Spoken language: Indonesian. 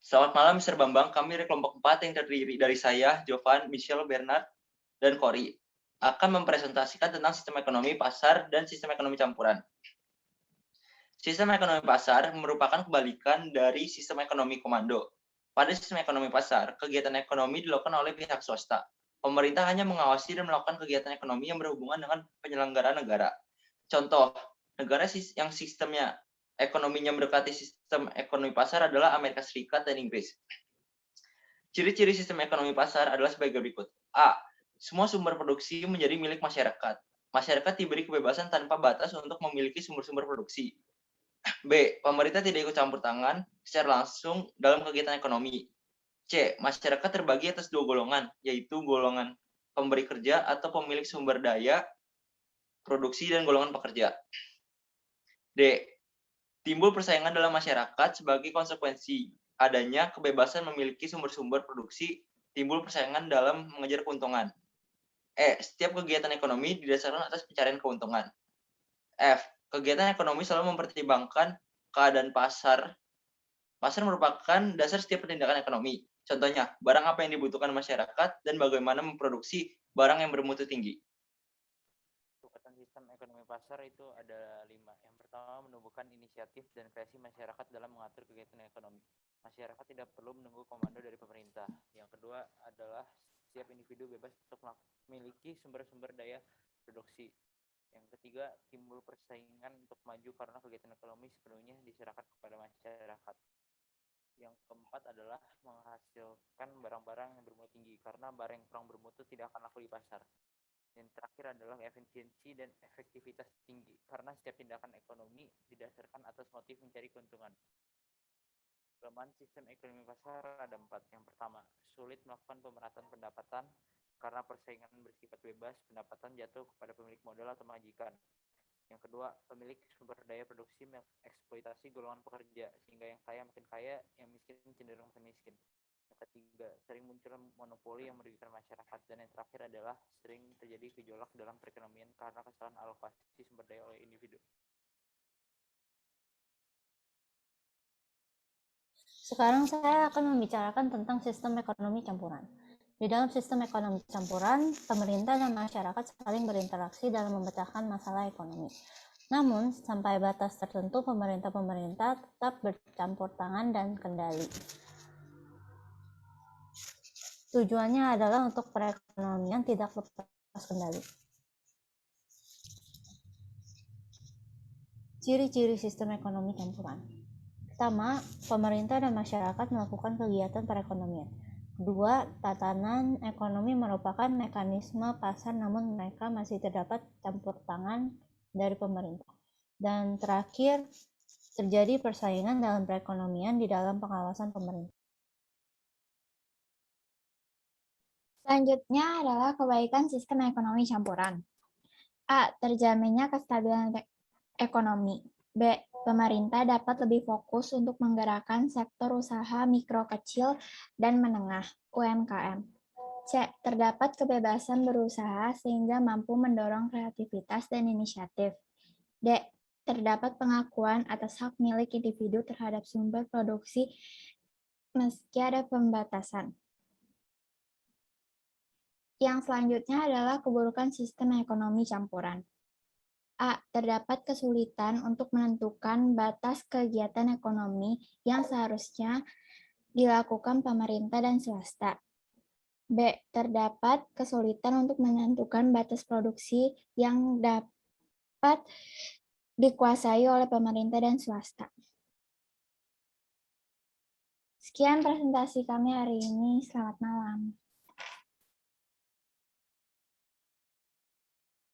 Selamat malam, Mister Bambang. Kami dari kelompok 4 yang terdiri dari saya, Jovan, Michelle, Bernard, dan Cory, akan mempresentasikan tentang sistem ekonomi pasar dan sistem ekonomi campuran. Sistem ekonomi pasar merupakan kebalikan dari sistem ekonomi komando. Pada sistem ekonomi pasar, kegiatan ekonomi dilakukan oleh pihak swasta. Pemerintah hanya mengawasi dan melakukan kegiatan ekonomi yang berhubungan dengan penyelenggaraan negara. Contoh, negara yang sistemnya ekonominya mendekati sistem ekonomi pasar adalah Amerika Serikat dan Inggris. Ciri-ciri sistem ekonomi pasar adalah sebagai berikut. A. Semua sumber produksi menjadi milik masyarakat. Masyarakat diberi kebebasan tanpa batas untuk memiliki sumber-sumber produksi. B. Pemerintah tidak ikut campur tangan secara langsung dalam kegiatan ekonomi. C. Masyarakat terbagi atas dua golongan, yaitu golongan pemberi kerja atau pemilik sumber daya produksi dan golongan pekerja. D. Timbul persaingan dalam masyarakat sebagai konsekuensi adanya kebebasan memiliki sumber-sumber produksi, timbul persaingan dalam mengejar keuntungan. E. Setiap kegiatan ekonomi didasarkan atas pencarian keuntungan. F. Kegiatan ekonomi selalu mempertimbangkan keadaan pasar. Pasar merupakan dasar setiap tindakan ekonomi. Contohnya, barang apa yang dibutuhkan masyarakat dan bagaimana memproduksi barang yang bermutu tinggi. Kekuatan sistem ekonomi pasar itu ada 5. Yang pertama, menumbuhkan inisiatif dan kreasi masyarakat dalam mengatur kegiatan ekonomi. Masyarakat tidak perlu menunggu komando dari pemerintah. Yang kedua adalah setiap individu bebas untuk memiliki sumber-sumber daya produksi. Yang ketiga, timbul persaingan untuk maju karena kegiatan ekonomi sepenuhnya diserahkan kepada masyarakat. Yang keempat adalah menghasilkan barang-barang yang bermutu tinggi, karena barang yang kurang bermutu tidak akan laku di pasar. Yang terakhir adalah efisiensi dan efektivitas tinggi, karena setiap tindakan ekonomi didasarkan atas motif mencari keuntungan. Kelemahan sistem ekonomi pasar ada 4. Yang pertama, sulit melakukan pemerataan pendapatan, karena persaingan bersifat bebas, pendapatan jatuh kepada pemilik modal atau majikan. Yang kedua, pemilik sumber daya produksi mengeksploitasi golongan pekerja, sehingga yang kaya makin kaya, yang miskin cenderung makin miskin. Yang ketiga, sering muncul monopoli yang merugikan masyarakat. Dan yang terakhir adalah sering terjadi gejolak dalam perekonomian karena kesalahan alokasi sumber daya oleh individu. Sekarang saya akan membicarakan tentang sistem ekonomi campuran. Di dalam sistem ekonomi campuran, pemerintah dan masyarakat saling berinteraksi dalam memecahkan masalah ekonomi. Namun, sampai batas tertentu pemerintah tetap bercampur tangan dan kendali. Tujuannya adalah untuk perekonomian tidak lepas kendali. Ciri-ciri sistem ekonomi campuran. Pertama, pemerintah dan masyarakat melakukan kegiatan perekonomian. Kedua, tatanan ekonomi merupakan mekanisme pasar, namun mereka masih terdapat campur tangan dari pemerintah. Dan terakhir, terjadi persaingan dalam perekonomian di dalam pengawasan pemerintah. Selanjutnya adalah kebaikan sistem ekonomi campuran. A. Terjaminnya kestabilan ekonomi. B. Pemerintah dapat lebih fokus untuk menggerakkan sektor usaha mikro kecil dan menengah (UMKM). C. Terdapat kebebasan berusaha sehingga mampu mendorong kreativitas dan inisiatif. D. Terdapat pengakuan atas hak milik individu terhadap sumber produksi meski ada pembatasan. Yang selanjutnya adalah keburukan sistem ekonomi campuran. A. Terdapat kesulitan untuk menentukan batas kegiatan ekonomi yang seharusnya dilakukan pemerintah dan swasta. B. Terdapat kesulitan untuk menentukan batas produksi yang dapat dikuasai oleh pemerintah dan swasta. Sekian presentasi kami hari ini. Selamat malam.